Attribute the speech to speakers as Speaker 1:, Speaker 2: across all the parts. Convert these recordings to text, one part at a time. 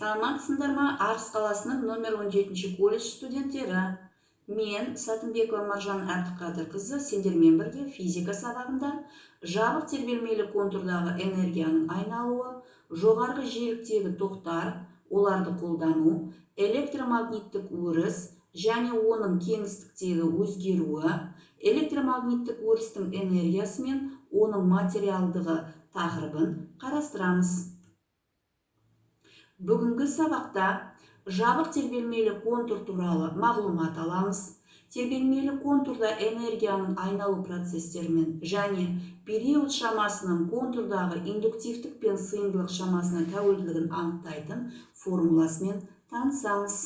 Speaker 1: Саламатсыздар ма? Арыс қаласының номер 17 колледж студенттері. Мен Сатынбекова Маржан Әбдіқадырқызы сендермен бірге физика сабағында жабық тербелмелі контурдағы энергияның айналуы, жоғарғы жиіліктегі тоқтар, оларды қолдану, электромагниттік өріс және оның кеңістіктегі өзгеруі, электромагниттік өрістің энергиясы мен оның материалдығы тақырыбын қарастырамыз. Бүгінгі сабақта жабық тербелмелі контур туралы мағлұмат аламыз. Тербелмелі контурда энергияның айналу процестерімен және период шамасының контурдағы индуктивтік пен сыйымдылық шамасына тәуелділігін анықтайтын формуласымен танысамыз.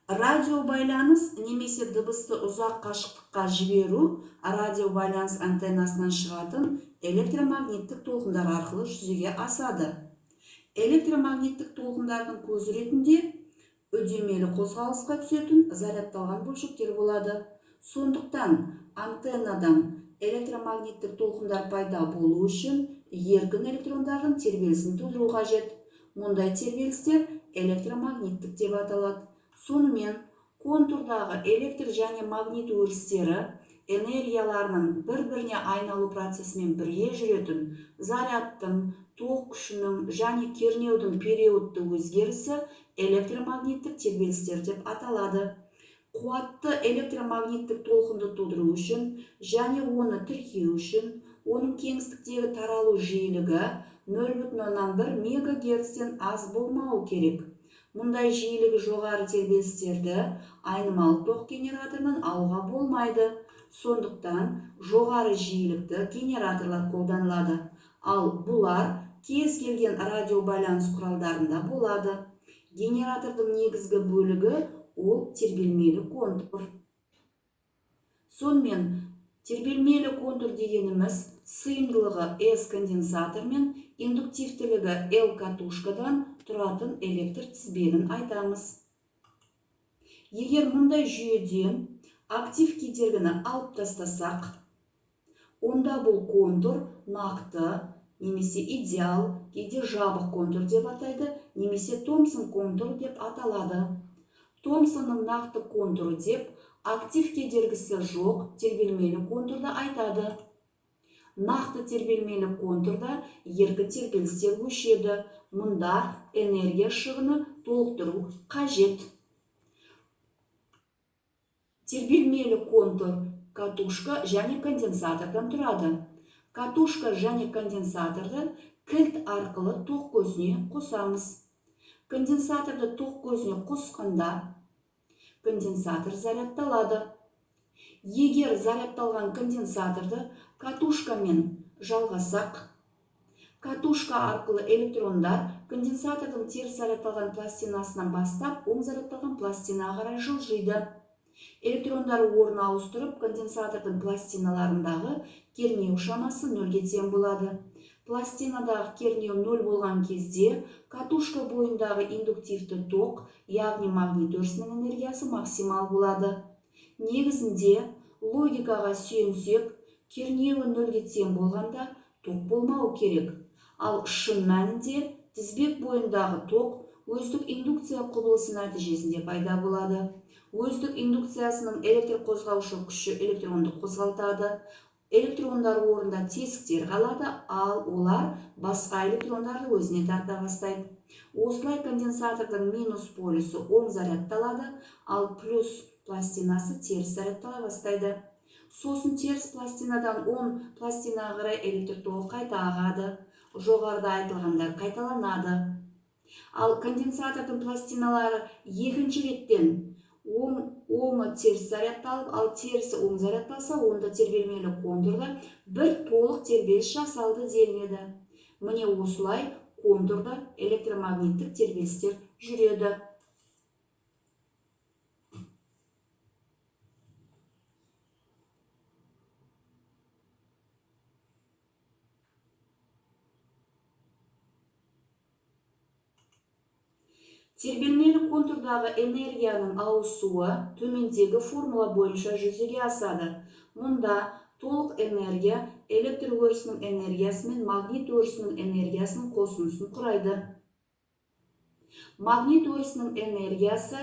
Speaker 1: Радиобайланыс немесе дыбысты ұзақ қашықтыққа жіберу радиобайланыс антеннасынан шығатын электромагниттік толқындар арқылы жүзеге асады. Электромагниттік толқындардың көзі ретінде үдемелі қозғалысқа түсетін зарядталған бөлшектер болады. Сондықтан антеннадан электромагниттік толқындар пайда болу үшін еркін электрондардың тербелісін тудыру қажет. Мұндай тербелістер электромагниттік деп аталады. Сонымен контурдағы электр және магнит өрістері энергияларының бір-біріне айналу процесімен бірге жүретін зарядтың, ток күшінің және кернеудің периодты өзгерісі электромагниттік тербелістер деп аталады. Қуатты электромагниттік толқынды тудыру үшін және оны тіркеу үшін оның кеңістіктегі таралу жиілігі 0,1 мегагерцтен аз болмауы керек. Мұндай жиілігі жоғары тербелістерді айнымалы ток генераторынан алуға болмайды. Сондықтан жоғары жиілікті генераторлар қолданылады. Ал бұлар кез келген радиобайланыс құралдарында болады. Генератордың негізгі бөлігі ол тербелмелі контур. Сонымен тербелмелі контур дегеніміз сыйымдылығы S конденсатор мен индуктивтілігі L катушкадан тұратын электр тізбегін айтамыз. Егер мұндай жүйеден актив кедергіні алып тастасақ, онда бұл контур нақты немесе идеал, кейде жабық контур деп атайды, немесе Томсон контур деп аталады. Томсонның нақты контуры деп актив кедергісі жоқ тербелмелі контурды айтады. Нақты тербелмелі контурда еркі тербелістер өшеді. Мұнда энергия шығыны толықтыру қажет. Тербелмелі контур катушка және конденсатордан тұрады. Катушка және конденсаторды кілт арқылы тоқ көзіне қосамыз. Конденсаторды тоқ көзіне қосқанда конденсатор зарядталады. Егер зарядталған конденсаторды катушкамен жалғасақ, катушка арқылы электрондар конденсатордың теріс зарядталған пластинасынан бастап оң зарядталған пластинаға қарай жылжиды. Электрондар орын ауыстырып, конденсатордың пластиналарындағы кернеу шамасы 0-ге тең болады. Пластинадағы кернеу 0 болған кезде катушка бойындағы индуктивті ток, яғни магнит өрісінің энергиясы максимал болады. Негізінде логикаға сүйенсек, кернеуі 0-ге тең болғанда ток болмауы керек. Ал шын мәнінде тізбек бойындағы ток өздік индукция құбылысы нәтижесінде пайда болады. Өздік индукциясының электр қозғаушы күші электронды қозғалтады. Электрондар орында тесіктер қалады, ал олар басқа электрондарды өзіне тарта бастайды. Осылай конденсатордың минус полюсі оң зарядталады, ал плюс пластинасы теріс зарядтала бастайды. Сосын теріс пластинадан оң пластинаға қарай электр тоғы қайта ағады. Жоғарыда айтылғандар қайталанады. Ал конденсатордың пластиналары екінші реттен оңы теріс зарядталып, ал терісі оң зарядталса, онда тербелмелі контурда бір толық тербеліс жасалды делінеді. Міне осылай контурда электромагниттік тербелістер жүреді. Тербелмелі контурдағы энергияның ауысуы төмендегі формула бойынша жүзеге асады. Мұнда толық энергия электр өрісінің энергиясы мен магнит өрісінің энергиясының қосындысын құрайды. Магнит өрісінің энергиясы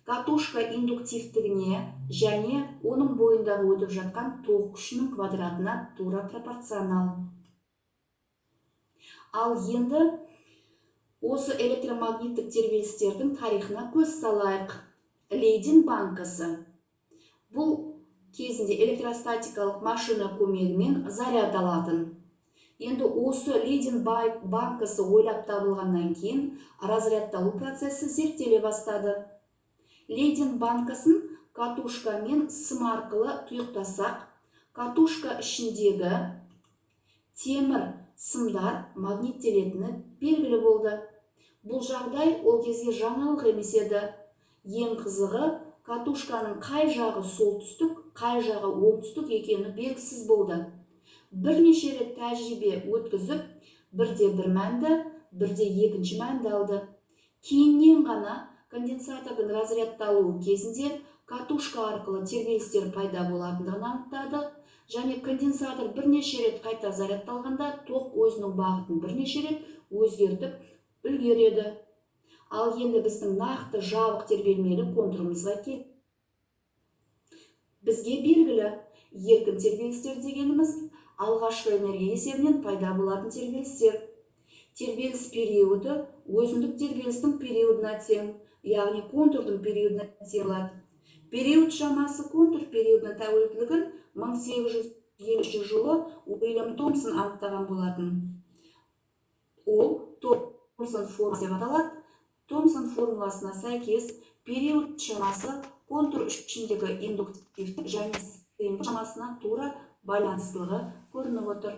Speaker 1: катушка индуктивтігіне және оның бойындағы өтіп жатқан тоқ күшінің квадратына тура пропорционал. Ал енді осы электромагниттік тербелістердің тарихына көз салайық. Лейден банкасы. Бұл кезінде электростатикалық машина көмегімен заряд алатын. Енді осы Лейден банкасы ойлап табылғаннан кейін разрядталу процесі зерттеле бастады. Лейден банкасын катушка мен сым арқылы тұйықтасақ, катушка ішіндегі темір сымдар магниттелетіні белгілі болды. Бұл жағдай ол кезге жаңалық емес еді. Ең қызығы, катушканың қай жағы солтүстік, қай жағы оңтүстік екені белгісіз болды. Бірнеше рет тәжірибе өткізіп, бірде бір мәнді, бірде екінші мәнді алды. Кейіннен ғана конденсатордың разрядталуы кезінде катушка арқылы тербелістер пайда болатындығын анықтады, және конденсатор бірнеше рет қайта зарядталғанда тоқ өзінің бағытын бірнеше рет өзгертіп үлгереді. Ал енді біздің нақты жабық тербелмелі контурымызға келді. Бізге белгілі, еркін тербелістер дегеніміз алғашқы энергия есебінен пайда болатын тербелістер. Тербеліс периоды өзіндік тербелістің периодына тең, яғни контурдың периодына тең болады. Период шамасы контур периодына тәуелділігін 1850 жылы Уильям Томсон анықтаған болатын. Ол Томсон формуласы деп аталады. Томсон формуласына сәйкес период шамасы контур ішіндегі индуктивті және сыйымдылық шамасына тура байланыстылығы көрініп отыр.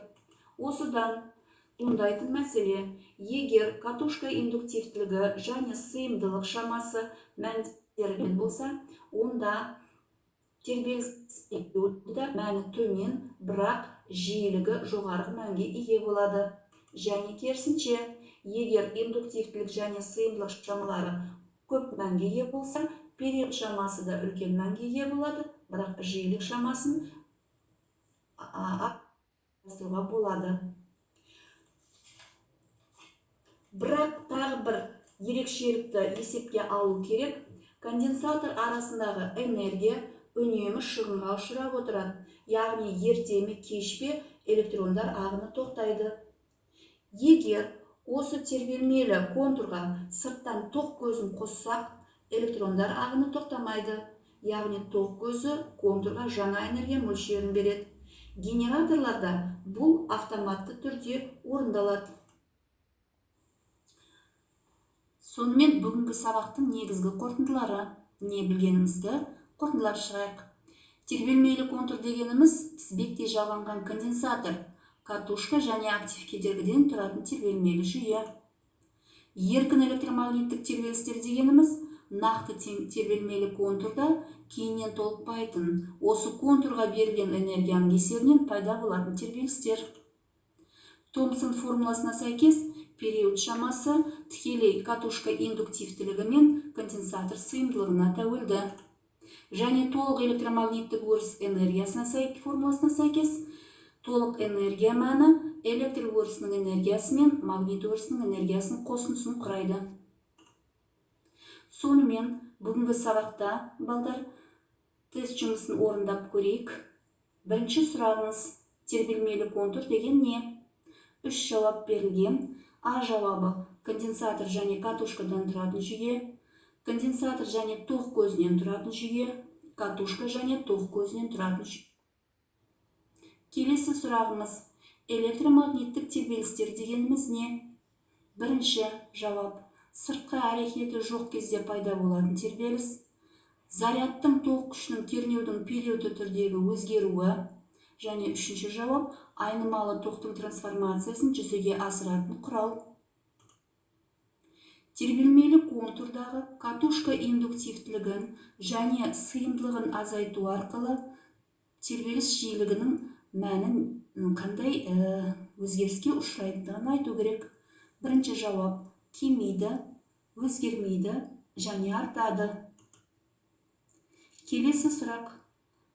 Speaker 1: Осыдан туындайтын мәселе, егер катушка индуктивтілігі және сыйымдылық шамасы мәндерінен болса, онда тербеліс периоды мәні төмен, бірақ жиілігі жоғарғы мәнге ие болады. Және керісінше, егер индуктивтілік және сыйымдылық шамалары көп мәнге ие болса, период шамасы да үлкен мәнге ие болады, бірақ жиілік шамасын асыруға болады. Бірақ тағы бір ерекшелікті есепке алу керек. Конденсатор арасындағы энергия үнемі шығынға ұшырап отырады. Яғни ерте ме кеш пе электрондар ағыны тоқтайды. Егер осы тербелмелі контурға сырттан тоқ көзін қоссақ, электрондар ағыны тоқтамайды. Яғни тоқ көзі контурға жаңа энергия мөлшерін береді. Генераторларда бұл автоматты түрде орындалады. Сонымен бүгінгі сабақтың негізгі қорытындылары. Не білгенімізді қорытындылап шығайық. Тербелмелі контур дегеніміз тізбектей жалғанған конденсатор, катушка және актив кедергіден тұратын тербелмелі жүйе. Еркін электромагниттік тербелістер дегеніміз нақты тербелмелі контурда кейіннен толықпайтын, осы контурға берілген энергияның есебінен пайда болатын тербелістер. Томсон формуласына сәйкес период шамасы тікелей катушка индуктивтілігі мен конденсатор сыйымдылығына тәуелді. Және толық электромагниттік өріс энергиясына формуласына сәйкес толық энергия мәні электр өрісінің энергиясы мен магнит өрісінің энергиясының қосындысын құрайды. Сонымен бүгінгі сабақта балдар тест жұмысын орындап көрейік. Бірінші сұрағыңыз: тербелмелі контур деген не? 3 жауап берілген. А жауабы: конденсатор және катушкадан тұратын жүйе, конденсатор және тоқ көзінен тұратын жүйе, катушка және тоқ көзінен тұратын жүйе. Келесі сұрағымыз: электромагниттік тербелістер дегеніміз не? Бірінші жауап: сыртқы әрекеті жоқ кезде пайда болатын тербеліс, зарядтың тоқ күшінің кернеудің периоды түрдегі өзгеруі. Және үшінші жауап: айнымалы тоқтың трансформациясын жүзеге асыратын құрал. Тербелмелі контурдағы катушка индуктивтілігін және сыйымдылығын азайту арқылы тербеліс жиілігінің мәнін қандай өзгеріске ұшырайтындығын айту керек. Бірінші жауап: кемиді, өзгермейді және артады. Келесі сұрақ: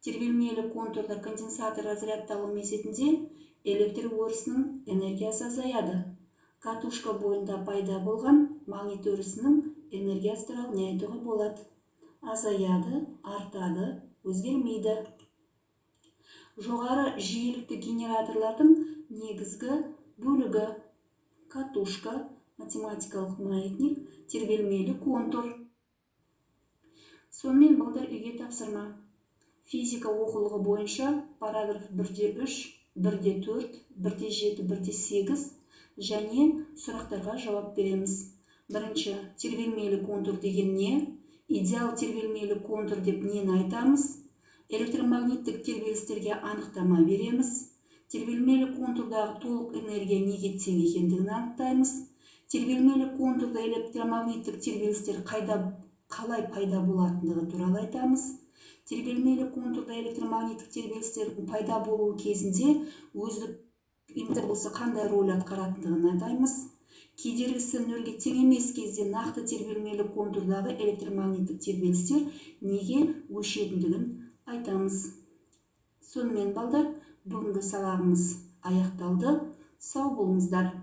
Speaker 1: тербелмелі контурда конденсатор разрядталу мезетінде электр өрісінің энергиясы азаяды. Катушка бойында пайда болған магнит өрісінің энергиясы туралы не айтуға болады? Азаяды, артады, өзгермейді. Жоғары жиілікті генераторлардың негізгі бөлігі: катушка, математикалық маятник, тербелмелі контур. Сонымен балдар үйге тапсырма. Физика оқулығы бойынша параграф 1-3, 1-4, 1-7, 1-8 және сұрақтарға жауап береміз. Бірінші, тербелмелі контур деген не? Идеал тербелмелі контур деп нені айтамыз? Электромагниттік тербелістерге анықтама береміз. Тербелмелі контурдағы толық энергия неге тең екендігін анықтаймыз. Тербелмелі контурда электромагниттік тербелістер қалай пайда болатындығы туралы айтамыз. Тербелмелі контурда электромагниттік тербелістердің пайда болуы кезінде өздік импульсы қандай рөл атқаратындығын айтаймыз. Кедергісі нөлге тең емес кезде нақты тербелмелі контурдағы электромагниттік тербелістер неге өшетіндігін айтамыз. Сонымен балдар, бүгінгі сабағымыз аяқталды. Сау болыңыздар.